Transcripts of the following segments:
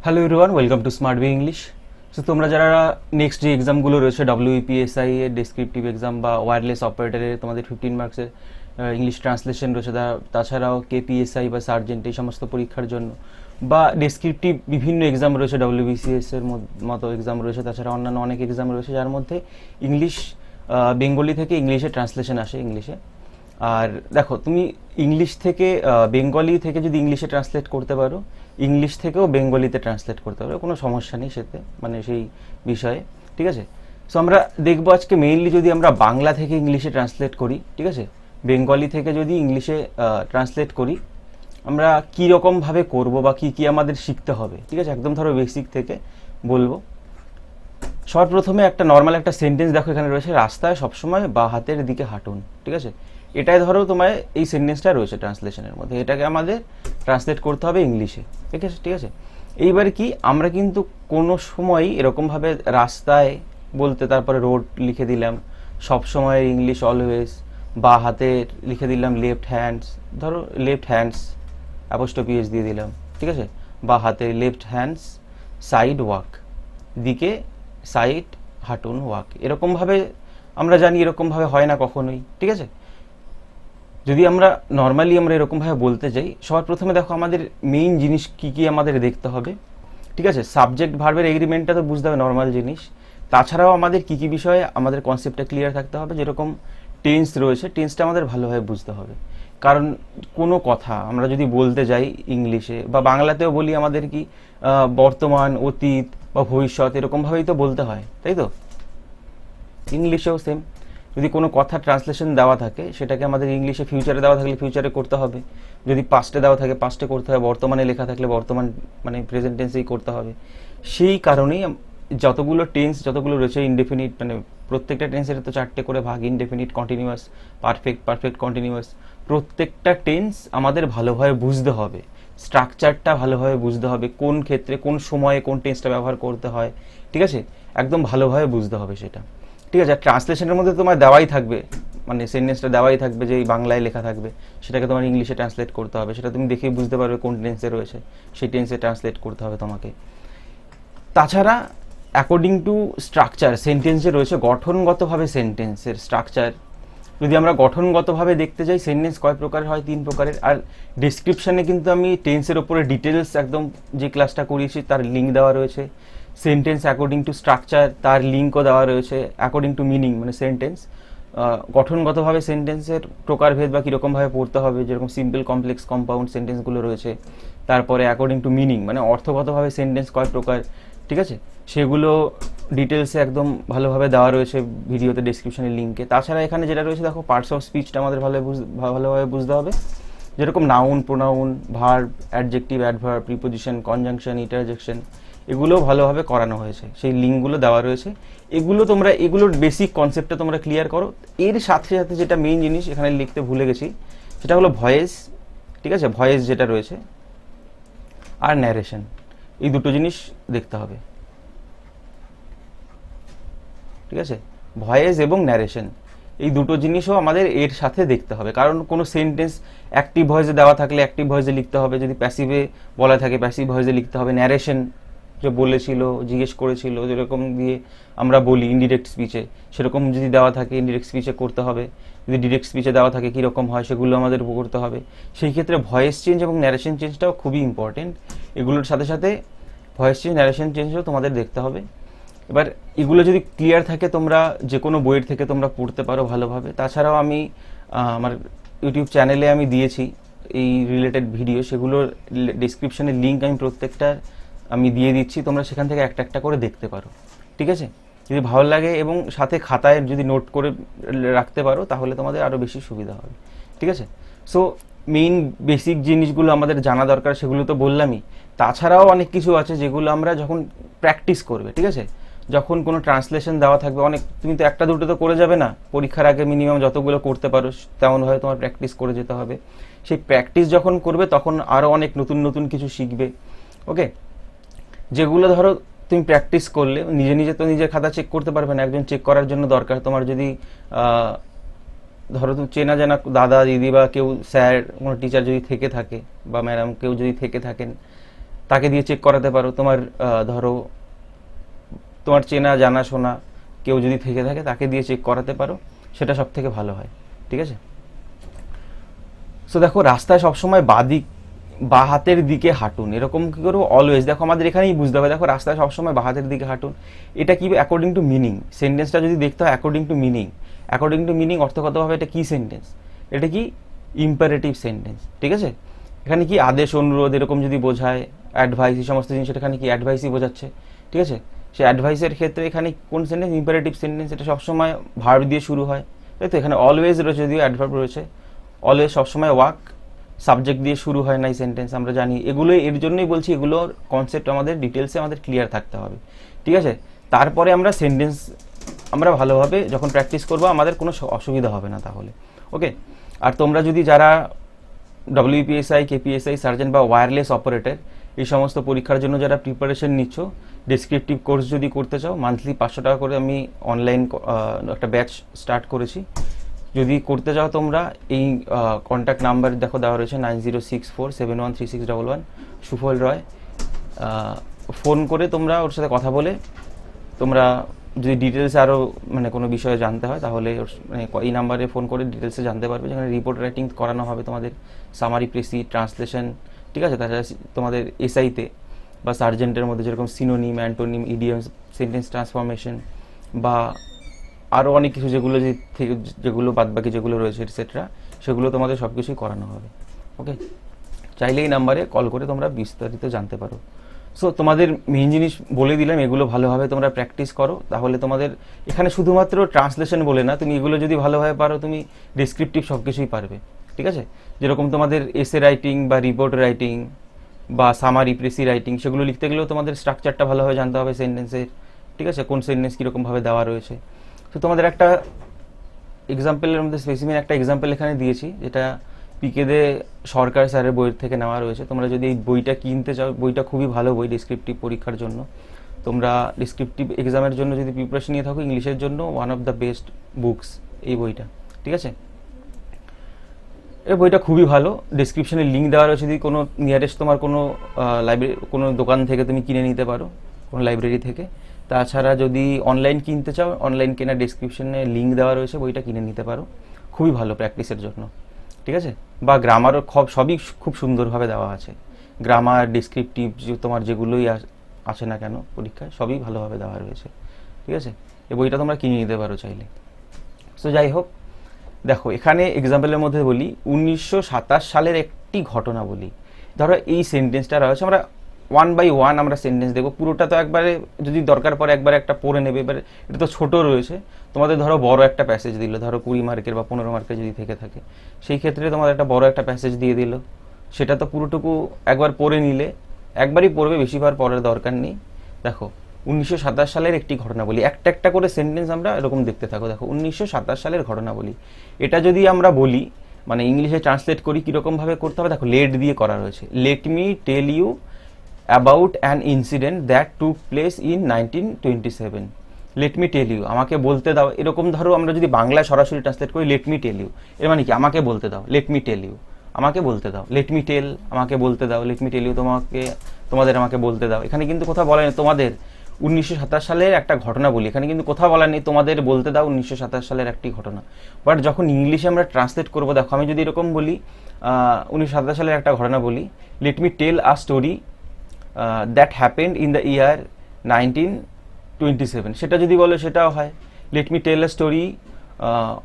Hello everyone, welcome to smart be English. So তোমরা যারা next যে এক্সামগুলো রয়েছে ডব্লিউপিএসআই এর ডেসক্রিপটিভ এক্সাম বা ওয়্যারলেস অপারেটরের তোমাদের 15 মার্কসের ইংলিশ ট্রান্সলেশন রয়েছে, তাছাড়াও কেপিএসআই বা সার্জেন্ট এই সমস্ত পরীক্ষার জন্য বা ডেসক্রিপটিভ বিভিন্ন এক্সাম রয়েছে, ডব্লিউবিসিএস এর মতো এক্সাম রয়েছে, তাছাড়া অন্যান্য অনেক এক্সাম রয়েছে যার মধ্যে ইংলিশ বেঙ্গলি থেকে ইংলিশে ট্রান্সলেশন আসে ইংলিশে। আর দেখো, তুমি ইংলিশ থেকে বেঙ্গলি থেকে যদি ইংলিশে ট্রান্সলেট করতে পারো, ইংলিশ থেকেও বেঙ্গলিতে ট্রান্সলেট করতে পারো, কোনো সমস্যা নেই সেতে, মানে সেই বিষয়ে। ঠিক আছে, সো আমরা দেখবো আজকে মেইনলি যদি আমরা বাংলা থেকে ইংলিশে ট্রান্সলেট করি, ঠিক আছে, বেঙ্গলি থেকে যদি ইংলিশে ট্রান্সলেট করি, আমরা কী রকমভাবে করবো বা কী কী আমাদের শিখতে হবে। ঠিক আছে, একদম ধরো বেসিক থেকে বলবো। সবার প্রথমে একটা নর্মাল একটা সেন্টেন্স দেখো, এখানে রয়েছে রাস্তায় সবসময় বা হাতের দিকে হাঁটুন। ঠিক আছে, এটাই ধরো তোমার এই সেন্টেন্সটা রয়েছে ট্রান্সলেশনের মধ্যে, এটাকে আমাদের ট্রান্সলেট করতে হবে ইংলিশে। ঠিক আছে, ঠিক আছে। এইবার কি আমরা কিন্তু কোনো সময় এরকমভাবে রাস্তায় বলতে তারপরে রোড লিখে দিলাম, সব সময় ইংলিশ অলওয়েজ, বা হাতে লিখে দিলাম লেফট হ্যান্ডস, ধরো লেফট হ্যান্ডস অ্যাপোস্ট্রফি এস দিয়ে দিলাম। ঠিক আছে, বা হাতে লেফট হ্যান্ডস সাইড ওয়াক, দিকে সাইড হাঁটুন ওয়াক, এরকমভাবে আমরা জানি এরকমভাবে হয় না কখনোই। ঠিক আছে, যদি আমরা নর্মালি আমরা এরকমভাবে বলতে চাই, সবার প্রথমে দেখো আমাদের মেইন জিনিস কি কি আমাদের দেখতে হবে। ঠিক আছে, সাবজেক্ট ভার্বের এগ্রিমেন্টটা তো বুঝতে হবে, নর্মাল জিনিস। তাছাড়াও আমাদের কি কি বিষয়ে আমাদের কনসেপ্টটা ক্লিয়ার থাকতে হবে, যেরকম টেন্স রয়েছে, টেন্সটা আমাদের ভালোভাবে বুঝতে হবে। কারণ কোনো কথা আমরা যদি বলতে যাই ইংলিশে বা বাংলাতেও বলি, আমাদের কি বর্তমান, অতীত বা ভবিষ্যৎ এরকমভাবেই তো বলতে হয়, তাই তো? ইংলিশেও সেম, যদি কোনো কথা ট্রান্সলেশন দেওয়া থাকে সেটাকে আমাদের ইংলিশে ফিউচারে দেওয়া থাকলে ফিউচারে করতে হবে, যদি পাস্টে দেওয়া থাকে পাস্টে করতে হবে, বর্তমানে লেখা থাকলে বর্তমান মানে প্রেজেন্ট টেন্সেই করতে হবে। সেই কারণেই যতগুলো টেন্স যতগুলো রয়েছে ইনডেফিনিট, মানে প্রত্যেকটা টেন্সের তো 4টে করে ভাগ, indefinite, continuous, perfect, perfect continuous. প্রত্যেকটা টেন্স আমাদের ভালোভাবে বুঝতে হবে, স্ট্রাকচারটা ভালোভাবে বুঝতে হবে, কোন ক্ষেত্রে কোন সময়ে কোন টেন্সটা ব্যবহার করতে হয়। ঠিক আছে, একদম ভালোভাবে বুঝতে হবে সেটা। ঠিক আছে, আর ট্রান্সলেশনের মধ্যে তোমার দেওয়াই থাকবে, মানে সেন্টেন্সটা দেওয়াই থাকবে যে এই বাংলায় লেখা থাকবে, সেটাকে তোমার ইংলিশে ট্রান্সলেট করতে হবে, সেটা তুমি দেখেই বুঝতে পারবে কোন টেন্সে রয়েছে, সেই টেন্সে ট্রান্সলেট করতে হবে তোমাকে। তাছাড়া অ্যাকর্ডিং টু স্ট্রাকচার সেন্টেন্সে রয়েছে গঠনগতভাবে সেন্টেন্সের স্ট্রাকচার। যদি আমরা গঠনগতভাবে দেখতে যাই, সেন্টেন্স কয় প্রকারের হয়? 3 প্রকারের। আর ডিসক্রিপশানে কিন্তু আমি টেন্সের ওপরে ডিটেলস একদম যে ক্লাসটা করিয়েছি তার লিঙ্ক দেওয়া রয়েছে। সেন্টেন্স অ্যাকর্ডিং টু স্ট্রাকচার তার লিঙ্কও দেওয়া রয়েছে, অ্যাকর্ডিং টু মিনিং মানে সেন্টেন্স গঠনগতভাবে সেন্টেন্সের প্রকারভেদ বা কীরকমভাবে পড়তে হবে, যেরকম সিম্পল, কমপ্লেক্স, কম্পাউন্ড সেন্টেন্সগুলো রয়েছে। তারপরে অ্যাকর্ডিং টু মিনিং মানে অর্থগতভাবে সেন্টেন্স কয় প্রকার, ঠিক আছে, সেগুলো ডিটেলসে একদম ভালোভাবে দেওয়া রয়েছে ভিডিওতে, ডেসক্রিপশনের লিঙ্কে। তাছাড়া এখানে যেটা রয়েছে দেখো, পার্টস অফ স্পিচটা আমাদের ভালোভাবে বুঝতে হবে, যেরকম noun, pronoun, verb, adjective, adverb, preposition, conjunction, interjection, এগুলোও ভালোভাবে করানো হয়েছে, সেই লিঙ্কগুলো দেওয়া রয়েছে। এগুলো তোমরা, এগুলোর বেসিক কনসেপ্টটা তোমরা ক্লিয়ার করো। এর সাথে সাথে যেটা মেইন জিনিস এখানে লিখতে ভুলে গেছি, সেটা হলো ভয়েস। ঠিক আছে, ভয়েস যেটা রয়েছে আর ন্যারেশন, এই দুটো জিনিস দেখতে হবে। ঠিক আছে, ভয়েস এবং ন্যারেশন এই দুটো জিনিসও আমাদের এর সাথে দেখতে হবে, কারণ কোনো সেন্টেন্স অ্যাক্টিভ ভয়েসে দেওয়া থাকলে অ্যাক্টিভ ভয়েসে লিখতে হবে, যদি প্যাসিভে বলা থাকে প্যাসিভ ভয়েসে লিখতে হবে। ন্যারেশন যে বলেছিল, জিজ্ঞেস করেছিল, যেরকম দিয়ে আমরা বলি ইনডিরেক্ট স্পিচে, সেরকম যদি দেওয়া থাকে ইনডিরেক্ট স্পিচে করতে হবে। যদি ডিরেক্ট স্পিচে দেওয়া থাকে কীরকম হয় সেগুলো আমাদের করতে হবে। সেই ক্ষেত্রে ভয়েস চেঞ্জ এবং ন্যারেশন চেঞ্জটাও খুবই ইম্পর্টেন্ট। এগুলোর সাথে সাথে ভয়েস চেঞ্জ, ন্যারেশন চেঞ্জও তোমাদের দেখতে হবে। এবার এগুলো যদি ক্লিয়ার থাকে, তোমরা যে কোনো বইয়ের থেকে তোমরা পড়তে পারো ভালোভাবে। তাছাড়াও আমি আমার ইউটিউব চ্যানেলে আমি দিয়েছি এই রিলেটেড ভিডিও, সেগুলোর ডিসক্রিপশনের লিঙ্ক আমি প্রত্যেকটা আমি দিয়ে দিচ্ছি, তোমরা সেখান থেকে একটা একটা করে দেখতে পারো। ঠিক আছে, যদি ভালো লাগে এবং সাথে খাতায় যদি নোট করে রাখতে পারো তাহলে তোমাদের আরও বেশি সুবিধা হবে। ঠিক আছে, সো মেইন বেসিক জিনিসগুলো আমাদের জানা দরকার, সেগুলো তো বললামই। তাছাড়াও অনেক কিছু আছে যেগুলো আমরা যখন প্র্যাকটিস করবে, ঠিক আছে, যখন কোনো ট্রান্সলেশন দেওয়া থাকবে, অনেক, তুমি তো একটা দুটো তো করে যাবে না, পরীক্ষার আগে মিনিমাম যতগুলো করতে পারো তেমনভাবে তোমার প্র্যাকটিস করে যেতে হবে। সেই প্র্যাকটিস যখন করবে তখন আরও অনেক নতুন নতুন কিছু শিখবে। ওকে, যেগুলো ধরো তুমি প্র্যাকটিস করলে নিজে নিজে তো নিজের খাতা চেক করতে পারবে না, একজন চেক করার জন্য দরকার। তোমার যদি ধরো তুমি চেনা জানা দাদা, দিদি বা কেউ, স্যার, কোনো টিচার যদি থেকে থাকে বা ম্যাডাম কেউ যদি থেকে থাকেন, তাকে দিয়ে চেক করাতে পারো। তোমার ধরো তোমার চেনা জানাশোনা কেউ যদি থেকে থাকে তাকে দিয়ে চেক করাতে পারো, সেটা সব থেকে ভালো হয়। ঠিক আছে? সো দেখো, রাস্তায় সবসময় বা হাতের দিকে হাঁটুন, এরকম কি করবো? অলওয়েজ দেখো আমাদের এখানেই বুঝতে হবে, দেখো রাস্তায় সবসময় বা হাতের দিকে হাঁটুন, এটা কি অ্যাকর্ডিং টু মিনিং? সেন্টেন্সটা যদি দেখতে হয় according to meaning, according to meaning অর্থগতভাবে এটা কি সেন্টেন্স? এটা কি ইম্পারেটিভ সেন্টেন্স। ঠিক আছে? এখানে কি আদেশ, অনুরোধ এরকম যদি বোঝায়, অ্যাডভাইস, এই সমস্ত জিনিস এখানে কি অ্যাডভাইসই বোঝাচ্ছে। ঠিক আছে? সে অ্যাডভাইসের ক্ষেত্রে এখানে কোন সেন্টেন্স? Imperative sentence. এটা সবসময় ভার্ব দিয়ে শুরু হয়, তাই তো? এখানে অলওয়েজ রয়েছে, যদিও অ্যাডভার্ব রয়েছে। অলওয়েজ সবসময় ওয়ার্ক, সাবজেক্ট দিয়ে শুরু হয় না এই সেন্টেন্স, আমরা জানি। এগুলো এর জন্যই বলছি, এগুলোর কনসেপ্ট আমাদের ডিটেলসে আমাদের ক্লিয়ার থাকতে হবে। ঠিক আছে? তারপরে আমরা সেন্টেন্স আমরা ভালোভাবে যখন প্র্যাকটিস করবো আমাদের কোনো অসুবিধা হবে না তাহলে। ওকে? আর তোমরা যদি যারা ডব্লিউপিএসআই, কেপিএসআই, সার্জেন্ট বা ওয়্যারলেস অপারেটর এই সমস্ত পরীক্ষার জন্য যারা প্রিপারেশন নিচ্ছ, ডেসক্রিপটিভ কোর্স যদি করতে চাও, মান্থলি 500 টাকা করে আমি অনলাইন একটা ব্যাচ স্টার্ট করেছি। যদি করতে চাও তোমরা, এই কন্ট্যাক্ট নাম্বার দেখো দেওয়া রয়েছে 9064713611, সুফল রয়। ফোন করে তোমরা ওর সাথে কথা বলে, তোমরা যদি ডিটেলসে আরও মানে কোনো বিষয়ে জানতে হয় তাহলে মানে এই নাম্বারে ফোন করে ডিটেলসে জানতে পারবে। যেখানে রিপোর্ট রাইটিং করানো হবে তোমাদের, সামারি, প্রেসি, ট্রান্সলেশন। ঠিক আছে? তাছাড়া তোমাদের এসআইতে বা সার্জেন্টের মধ্যে যেরকম synonym, antonym, idioms, sentence transformation বা আরও অনেক কিছু যেগুলো বাদবাকি যেগুলো রয়েছে এটসেট্রা, সেগুলো তোমাদের সব কিছুই করানো হবে। ওকে? চাইলে এই নাম্বারে কল করে তোমরা বিস্তারিত জানতে পারো। সো তোমাদের মেইন জিনিস বলে দিলাম, এগুলো ভালোভাবে তোমরা প্র্যাকটিস করো, তাহলে তোমাদের এখানে শুধুমাত্র ট্রান্সলেশন বলে না, তুমি এগুলো যদি ভালোভাবে পারো তুমি ডেসক্রিপটিভ সব কিছুই পারবে। ঠিক আছে? যেরকম তোমাদের এসে রাইটিং বা রিপোর্ট রাইটিং বা সামারি, প্রেসি রাইটিং, সেগুলো লিখতে গেলেও তোমাদের স্ট্রাকচারটা ভালোভাবে জানতে হবে সেন্টেন্সের। ঠিক আছে? কোন সেন্টেন্স কীরকমভাবে দেওয়া রয়েছে। তো তোমাদের একটা এক্সাম্পলের মধ্যে স্পেসিফিক একটা এক্সাম্পল এখানে দিয়েছি, যেটা পিকে সরকার স্যারের বইয়ের থেকে নেওয়া রয়েছে। তোমরা যদি এই বইটা কিনতে চাও, বইটা খুবই ভালো বই ডেসক্রিপটিভ পরীক্ষার জন্য। তোমরা ডেসক্রিপটিভ এক্সামের জন্য যদি প্রিপারেশন নিয়ে থাকো, ইংলিশের জন্য one of the best books এই বইটা। ঠিক আছে? এই বইটা খুবই ভালো। ডেসক্রিপশনে লিঙ্ক দেওয়া রয়েছে, যদি কোনো নিয়ারেস্ট তোমার কোনো লাইব্রেরি, কোনো দোকান থেকে তুমি কিনে নিতে পারো, কোনো লাইব্রেরি থেকে। তাছাড়া যদি অনলাইন কিনতে চাও, অনলাইন কেনার ডেসক্রিপশনে লিঙ্ক দেওয়া রয়েছে, বইটা কিনে নিতে পারো। খুবই ভালো প্র্যাকটিসের জন্য। ঠিক আছে? বা গ্রামারও সবই খুব সুন্দরভাবে দেওয়া আছে। গ্রামার, ডেসক্রিপটিভ তোমার যেগুলোই আছে না কেন পরীক্ষায়, সবই ভালোভাবে দেওয়া রয়েছে। ঠিক আছে? এই বইটা তোমরা কিনে নিতে পারো চাইলে। সো যাই হোক, দেখো এখানে এক্সাম্পলের মধ্যে বলি, 1927 সালের একটি ঘটনা বলি। ধরো এই সেন্টেন্সটা রয়েছে, আমরা ওয়ান বাই ওয়ান আমরা সেন্টেন্স দেখবো। পুরোটা তো একবারে যদি দরকার পড়ে একবারে একটা পড়ে নেবে। এবার এটা তো ছোট রয়েছে, তোমাদের ধরো বড় একটা প্যাসেজ দিল, ধরো 20 মার্কের বা 15 মার্কের যদি থেকে থাকে, সেই ক্ষেত্রে তোমাদের একটা বড় একটা প্যাসেজ দিয়ে দিল। সেটা তো পুরোটুকু একবার পড়ে নিলে, একবারই পড়বে, বেশিবার পড়ার দরকার নেই। দেখো 1927 সালের একটি ঘটনা বলি, একটা একটা করে সেন্টেন্স আমরা এরকম দেখতে থাকো। দেখো 1927 সালের ঘটনা বলি, এটা যদি আমরা বলি মানে ইংলিশে ট্রান্সলেট করি কীরকমভাবে করতে হবে, দেখো লেট দিয়ে করা রয়েছে। Let me tell you about an incident that took place in 1927। Let me tell you, আমাকে বলতে দাও। এরকম ধরো আমরা যদি বাংলায় সরাসরি ট্রান্সলেট করি, লেট মি টেল ইউ, এর মানে কি? আমাকে বলতে দাও। লেট মি টেল ইউ, আমাকে বলতে দাও। লেট মি টেল, আমাকে বলতে দাও। লেট মি টেল ইউ, তোমাদের আমাকে বলতে দাও। এখানে কিন্তু কোথাও বলা নেই তোমাদের 1927 সালের একটা ঘটনা বলি, এখানে কিন্তু কোথাও বলা নেই তোমাদের বলতে দাও 1927 সালের একটি ঘটনা। বাট যখন ইংলিশে আমরা ট্রান্সলেট করবো, দেখো আমি যদি এরকম বলি 1927 সালের একটা ঘটনা বলি, let me tell a story that happened in the year 1927, সেটা যদি বলো সেটাও হয়। Let me tell a story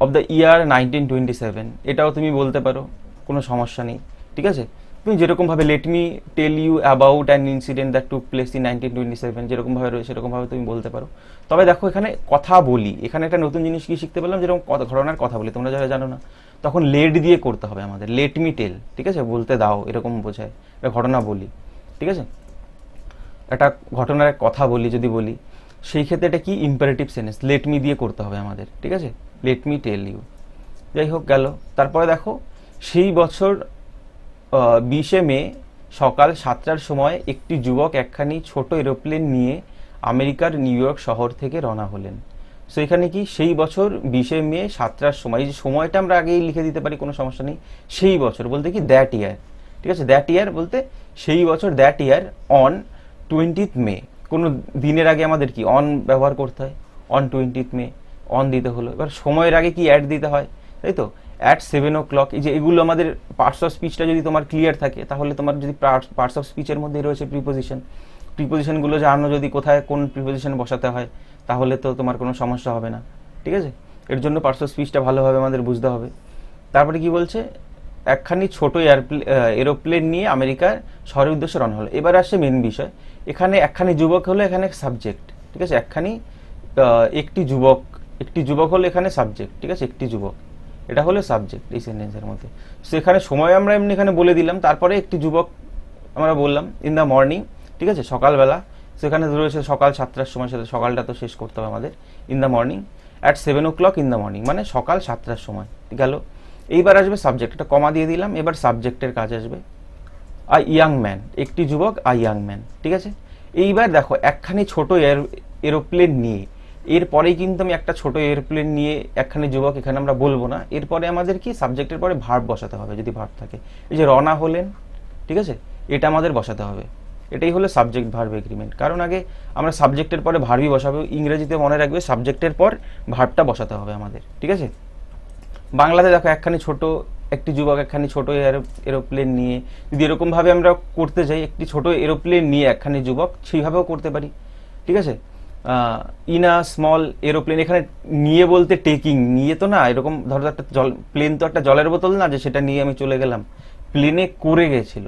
of the year 1927, এটাও তুমি বলতে পারো, কোনো সমস্যা নেই। ঠিক আছে? তুমি যেরকমভাবে let me tell you about an incident that took place in 1927 যেরকমভাবে রয়েছে সেরকমভাবে তুমি বলতে পারো। তবে দেখো এখানে কথা বলি, এখানে একটা নতুন জিনিস কি শিখতে পেলাম, যেরকম ঘটনার কথা বলি, তোমরা যারা জানো না, তখন লেট দিয়ে করতে হবে আমাদের। লেট মি টেল, ঠিক আছে? বলতে দাও এরকম বোঝায়, এটা ঘটনা বলি। ঠিক আছে? একটা ঘটনার কথা বলি যদি বলি, সেই ক্ষেত্রে এটা কি ইম্পারেটিভ সেন্টেন্স, লেট মি দিয়ে করতে হবে আমাদের। ঠিক আছে? Let me tell you. যাই হোক গেল। তারপরে দেখো সেই বছর 20শে মে সকাল 7টার সময় একটি যুবক একখানি ছোট এরোপ্লেন নিয়ে আমেরিকার নিউ ইয়র্ক শহর থেকে রওনা হলেন। সো এখানে কি সেই বছর 20শে মে 7টার সময়, এই যে সময়টা আমরা আগেই লিখে দিতে পারি, কোনো সমস্যা নেই। সেই বছর বলতে কি দ্যাট ইয়ার, ঠিক আছে, দ্যাট ইয়ার বলতে সেই বছর, দ্যাট ইয়ার অন 20th মে, কোনো দিনের আগে আমাদের কি অন ব্যবহার করতে হয়, অন 20th মে অন দিতে হলো। এবার সময়ের আগে কি অ্যাট দিতে হয়, তাই তো, অ্যাট 7 o'clock। এই যে এগুলো আমাদের পার্টস অফ স্পিচটা যদি তোমার ক্লিয়ার থাকে, তাহলে তোমার যদি পার্টস অফ স্পিচের মধ্যে রয়েছে প্রিপোজিশনগুলো জানো, যদি কোথায় কোন প্রিপোজিশন বসাতে হয়, তাহলে তো তোমার কোনো সমস্যা হবে না। ঠিক আছে, এর জন্য পার্টস অফ স্পিচটা ভালোভাবে আমাদের বুঝতে হবে। তারপরে কি বলছে, একখানি ছোট এরোপ্লেন নিয়ে আমেরিকার শহরের উদ্দেশ্যে রওনা হলো। এবার আসছে মেন বিষয়, এখানে একখানি যুবক হলো এখানে সাবজেক্ট। ঠিক আছে, একটি যুবক হলো এখানে সাবজেক্ট। ঠিক আছে, একটি যুবক, এটা হলো সাবজেক্ট এই সেন্টেন্সের মধ্যে। সো এখানে সময় আমরা এমনি এখানে বলে দিলাম, তারপরে একটি যুবক আমরা বললাম ইন দ্য মর্নিং। ঠিক আছে, সকালবেলা, সেখানে রয়েছে সকাল 7টার সময়, সাথে সকালটা তো শেষ করতে হবে আমাদের। In the morning at 7 o'clock in the morning, মানে সকাল 7টার সময় গেল। এইবার আসবে সাবজেক্ট, একটা কমা দিয়ে দিলাম, এবার সাবজেক্টের কাজ আসবে আ ইয়াং ম্যান, একটি যুবক, আ ইয়াং ম্যান। ঠিক আছে, এইবার দেখো একখানি ছোট এরোপ্লেন নিয়ে, এরপরেই কিন্তু আমি একটা ছোট এরোপ্লেন নিয়ে একখানি যুবক এখানে আমরা বলবো না, এরপরে আমাদের কি সাবজেক্টের পরে ভার্ব বসাতে হবে যদি ভার্ব থাকে। এই যে রওনা হলেন, ঠিক আছে, এটা আমাদের বসাতে হবে। এটাই হলো সাবজেক্ট ভার্ব এগ্রিমেন্ট, কারণ আগে আমরা সাবজেক্টের পরে ভার্বই বসাবো। ইংরেজিতে মনে রাখবে সাবজেক্টের পর ভার্বটা বসাতে হবে আমাদের। ঠিক আছে, বাংলাতে দেখো একটি যুবক একখানি ছোট এরোপ্লেন নিয়ে, যদি এরকমভাবে আমরা করতে যাই, একটি ছোট এরোপ্লেন নিয়ে একখানি যুবক, সেইভাবেও করতে পারি। ঠিক আছে, ইন আ স্মল এরোপ্লেন, এখানে নিয়ে বলতে টেকিং, নিয়ে তো না, এরকম ধরো একটা প্লেন তো একটা জলের বোতল না যে সেটা নিয়ে আমি চলে গেলাম, প্লেনে করে গেছিল।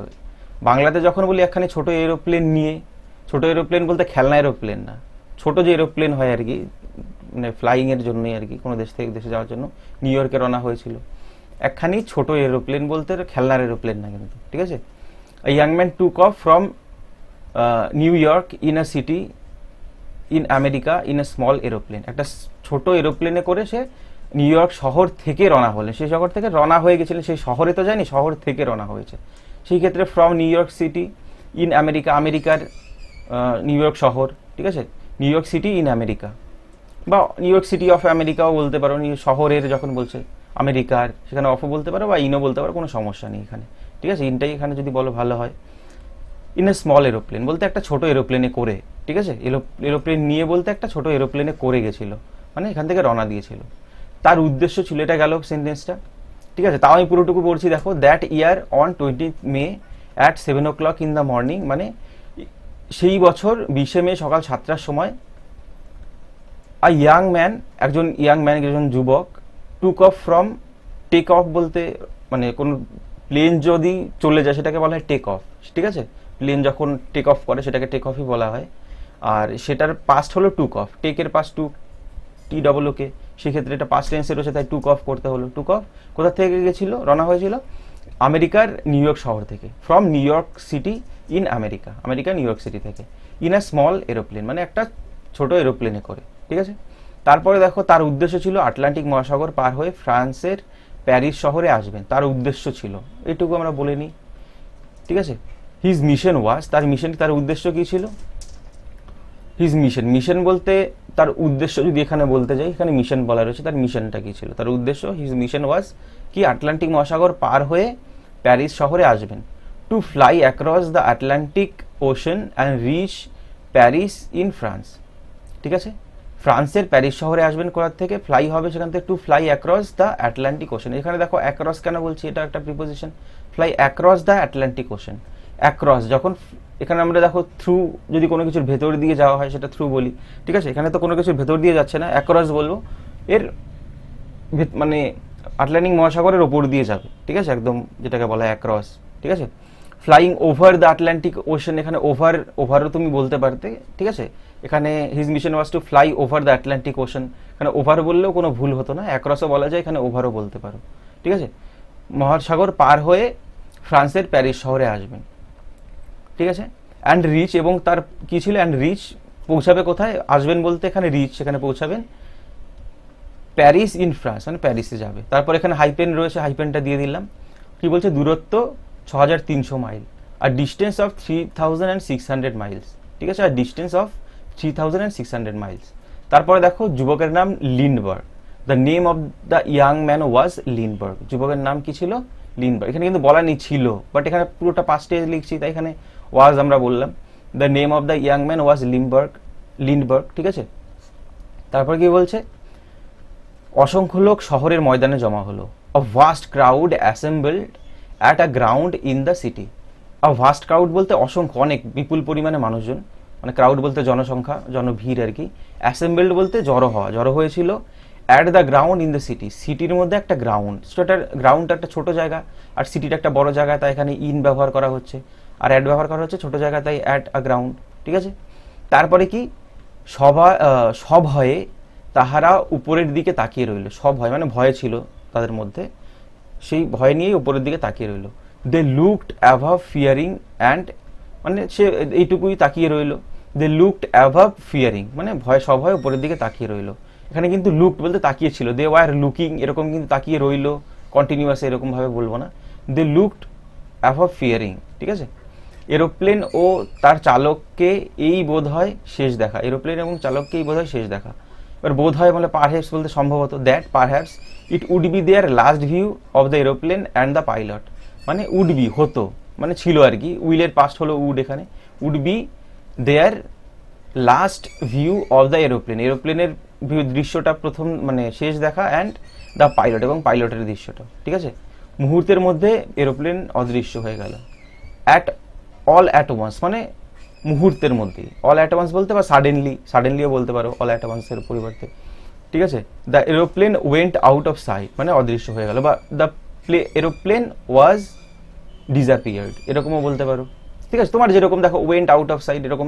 বাংলাতে যখন বলি একখানি ছোট এরোপ্লেন নিয়ে, ছোট এরোপ্লেন বলতে খেলনা এরোপ্লেন না, ছোট যে এরোপ্লেন হয় আর কি, মানে ফ্লাইং এর জন্যই আর কি, কোনো দেশ থেকে দেশে যাওয়ার জন্য নিউ ইয়র্কে রওনা হয়েছিল। একখানি ছোট এরোপ্লেন বলতে খেলনার এরোপ্লেন না কিন্তু। ঠিক আছে, young man took off from new York in a city in America in a small aeroplane, একটা ছোট এরোপ্লেনে করে সে নিউ ইয়র্ক শহর থেকে রওনা হলেন। সেই শহর থেকে রওনা হয়ে গেছিলেন, সেই শহরে তো যায়নি, শহর থেকে রওনা হয়েছে। সেই ক্ষেত্রে from new York city in America, আমেরিকার নিউ ইয়র্ক শহর। ঠিক আছে, new York city in America, বা নিউ ইয়র্ক সিটি অফ আমেরিকাও বলতে পারো, শহরের যখন বলছে আমেরিকার, সেখানে অফও বলতে পারো বা ইনও বলতে পারো, কোনো সমস্যা নেই এখানে। ঠিক আছে, ইনটাই এখানে যদি বলো ভালো হয়। ইন এ স্মল এরোপ্লেন বলতে একটা ছোট এরোপ্লেনে করে, ঠিক আছে, এরোপ্লেন নিয়ে বলতে একটা ছোট এরোপ্লেনে করে গেছিল, মানে এখান থেকে রওনা দিয়েছিল। তার উদ্দেশ্য ছিল, এটা গেল সেন্টেন্সটা। ঠিক আছে, তাও আমি পুরোটুকু পড়ছি, দেখো, that year on 20th May at 7 o'clock in the morning, মানে সেই বছর 20শে মে সকাল 7টার সময়, আ ইয়াং ম্যান, একজন যুবক, took off from, take off বলতে মানে কোন প্লেন যদি চলে যায় সেটাকে বলা হয় টেক অফ। ঠিক আছে, প্লেন যখন টেক অফ করে সেটাকে টেক অফই বলা হয়। আর সেটার পাস্ট হলো টুক অফ, টেকের পাস্ট টুক, TOOK, সেক্ষেত্রে এটা পাস্ট টেন্সে রয়েছে, তাই টুক অফ করতে হলো। টুক অফ কোথা থেকে গেছিল, রওনা হয়েছিল আমেরিকার নিউ ইয়র্ক শহর থেকে, from new York city in America, America new York city থেকে, ইন আ স্মল এরোপ্লেন, মানে একটা ছোট এরোপ্লেনে করে। ঠিক আছে, তারপরে দেখো তার উদ্দেশ্য ছিল আটলান্টিক মহাসাগর পার হয়ে ফ্রান্সের প্যারিস শহরে আসবেন, তার উদ্দেশ্য ছিল, এটুকু আমরা বলে নিই। ঠিক আছে, হিজ মিশন ওয়াজ, তার উদ্দেশ্য কি ছিল, হিজ মিশন বলতে তার উদ্দেশ্য যদি এখানে বলতে যাই, এখানে মিশন বলা রয়েছে, তার মিশনটা কি ছিল, তার উদ্দেশ্য, হিজ মিশন ওয়াজ কি, আটলান্টিক মহাসাগর পার হয়ে প্যারিস শহরে আসবেন। To fly across the Atlantic Ocean and reach Paris in France. ঠিক আছে, ফ্রান্সের প্যারিস শহরে আসবেন, কোথা থেকে, ফ্লাই হবে সেখান থেকে, two fly across the Atlantic ocean. এখানে দেখো অ্যাক্রস কেন বলছি, এটা একটা preposition, fly across the Atlantic ocean. Across যখন, এখানে আমরা দেখো থ্রু, যদি কোনো কিছুর ভেতর দিয়ে যাওয়া হয় সেটা থ্রু বলি। ঠিক আছে, এখানে তো কোনো কিছুর ভেতর দিয়ে যাচ্ছে না, অ্যাক্রস বলবো, এর মানে আটলান্টিক মহাসাগরের ওপর দিয়ে যাবে। ঠিক আছে, একদম যেটাকে বলা হয় অ্যাক্রস। ঠিক আছে, flying over the Atlantic ocean, এখানে ওভারও তুমি বলতে পারতে। ঠিক আছে, এখানে his mission was to fly over the Atlantic ocean, এখানে ওভার বললেও কোনো ভুল হতো না, অ্যাক্রসও বলা যায়, এখানে ওভারও বলতে পারো। ঠিক আছে, মহাসাগর পার হয়ে ফ্রান্সের প্যারিস শহরে আসবেন। ঠিক আছে, অ্যান্ড রিচ, এবং তার কি ছিল, অ্যান্ড রিচ পৌঁছাবে কোথায়, আসবেন বলতে এখানে রিচ, সেখানে পৌঁছাবেন প্যারিস ইন ফ্রান্স, মানে প্যারিসে যাবে। তারপর এখানে হাইপেন রয়েছে, হাইপেনটা দিয়ে দিলাম। কি বলছে, দূরত্ব 6300 মাইল, আর ডিস্টেন্স অফ 3600 মাইলস। ঠিক আছে, আর ডিস্টেন্স অফ 3600 মাইলস। তারপরে দেখো যুবকের নাম Lindbergh, the name of the young man was Lindbergh, যুবকের নাম কি ছিল, লিন্ডবার্গ, এখানে কিন্তু বলা নেই ছিল, বাট এখানে পুরোটা পাস্টে লিখছি, তাই এখানে ওয়াজ আমরা বললাম। The name of the young man was Lindbergh, ঠিক আছে। তারপর কি বলছে, অসংখ্য লোক শহরের ময়দানে জমা হলো। A vast crowd assembled at a ground in the city. A vast crowd বলতে অসংখ্য, অনেক বিপুল পরিমাণে মানুষজন, মানে ক্রাউড বলতে জনসংখ্যা, জনভিড় আর কি। অ্যাসেম্বলড বলতে জড়ো হওয়া, জড়ো হয়েছিল। At the ground in the city, সিটির মধ্যে একটা গ্রাউন্ড, সেটার গ্রাউন্ড একটা ছোট জায়গা, আর সিটিটা একটা বড় জায়গা, তাই এখানে ইন ব্যবহার করা হচ্ছে, আর অ্যাড ব্যবহার করা হচ্ছে ছোট জায়গা, তাই অ্যাট আ গ্রাউন্ড, ঠিক আছে। তারপরে কি, সভয়ে তাহারা উপরের দিকে তাকিয়ে রইল। সভয় মানে ভয় ছিল তাদের মধ্যে, সেই ভয় নিয়েই উপরের দিকে তাকিয়ে রইল। They looked above fearing and, মানে সে এইটুকুই তাকিয়ে রইল। দে লুকড অ্যাভাব ফিয়ারিং মানে ভয়, সভয় উপরের দিকে তাকিয়ে রইল। এখানে কিন্তু লুকড বলতে তাকিয়ে ছিল, দে ওয়ার লুকিং এরকম কিন্তু তাকিয়ে রইল কন্টিনিউয়াস এরকম ভাবে বলবো না। দে লুকড অ্যাভাব ফিয়ারিং, ঠিক আছে। এরোপ্লেন ও তার চালককে এই বোধ হয় শেষ দেখা, এরোপ্লেন এবং চালককে এই বোধ হয় শেষ দেখা। এবার বোধ হয় মানে পারহ্যাপস বলতে সম্ভবত, that perhaps it would be their last view of the aeroplane and the pilot, মানে উড বি হতো, মানে ছিল আর কি, উইলের পাস্ট হলো উড, এখানে would be their last view of the aeroplane, এরোপ্লেনের দৃশ্যটা প্রথম মানে শেষ দেখা, অ্যান্ড দ্য পাইলট এবং পাইলটের দৃশ্যটা, ঠিক আছে। মুহূর্তের মধ্যে এরোপ্লেন অদৃশ্য হয়ে গেল। অ্যাট অল অ্যাট ওয়ান্স মানে মুহূর্তের মধ্যে, অল অ্যাট ওয়ান্স বলতে বা সাডেনলিও বলতে পারো অল অ্যাট ওয়ান্সের পরিবর্তে, ঠিক আছে। The aeroplane went out of sight মানে অদৃশ্য হয়ে গেল, বা দ্য এরোপ্লেন ওয়াজ ডিসঅ্যাপিয়ার্ড এরকমও বলতে পারো, ঠিক আছে। তোমার যেরকম দেখো ওয়েন্ট আউট অফ সাইট এরকম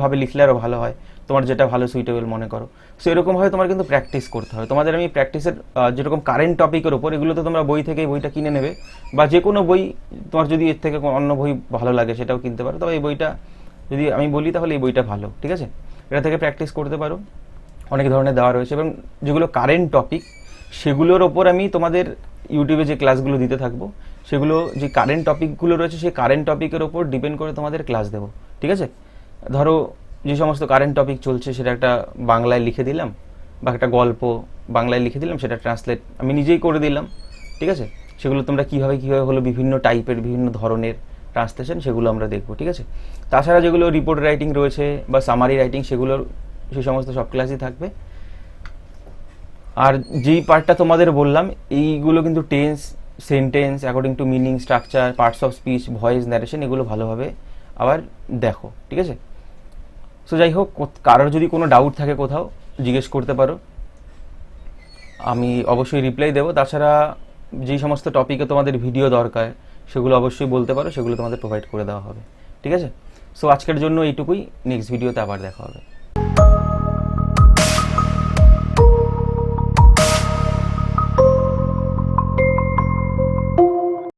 ভাবে লিখলে আরও ভালো হয়, তোমার যেটা ভালো সুইটেবল মনে করো। সো এরকমভাবে তোমার কিন্তু প্র্যাকটিস করতে হয়। তোমাদের আমি প্র্যাকটিসের যেরকম কারেন্ট টপিকের ওপর, এগুলো তো তোমরা বই থেকে বইটা কিনে নেবে, বা যে কোনো বই, তোমার যদি এর থেকে অন্য বই ভালো লাগে সেটাও কিনতে পারো, তবে এই বইটা যদি আমি বলি তাহলে এই বইটা ভালো, ঠিক আছে। এটা থেকে প্র্যাকটিস করতে পারো, অনেক ধরনের দেওয়া রয়েছে, এবং যেগুলো কারেন্ট টপিক সেগুলোর ওপর আমি তোমাদের ইউটিউবে যে ক্লাসগুলো দিতে থাকবো, সেগুলো যে কারেন্ট টপিকগুলো রয়েছে সেই কারেন্ট টপিকের ওপর ডিপেন্ড করে তোমাদের ক্লাস দেবো, ঠিক আছে। ধরো যে সমস্ত কারেন্ট টপিক চলছে সেটা একটা বাংলায় লিখে দিলাম, বা একটা গল্প বাংলায় লিখে দিলাম, সেটা ট্রান্সলেট আমি নিজেই করে দিলাম, ঠিক আছে। সেগুলো তোমরা কীভাবে হলো বিভিন্ন টাইপের বিভিন্ন ধরনের ট্রান্সলেশন সেগুলো আমরা দেখবো, ঠিক আছে। তাছাড়া যেগুলো রিপোর্ট রাইটিং রয়েছে বা সামারি রাইটিং, সেগুলোর সেই সমস্ত সব ক্লাসই থাকবে। আর যেই পার্টটা তোমাদের বললাম এইগুলো কিন্তু tense, sentence according to meaning, structure, parts of speech, voice, narration, এগুলো ভালোভাবে আবার দেখো, ঠিক আছে। সো যাই হোক, কারোর যদি কোনো ডাউট থাকে কোথাও জিজ্ঞেস করতে পারো, আমি অবশ্যই রিপ্লাই দেবো। তাছাড়া যেই সমস্ত টপিকে তোমাদের ভিডিও দরকার সেগুলো অবশ্যই বলতে পারো, সেগুলো তোমাদের প্রোভাইড করে দেওয়া হবে, ঠিক আছে। সো আজকের জন্য এইটুকুই, নেক্সট ভিডিওতে আবার দেখা হবে।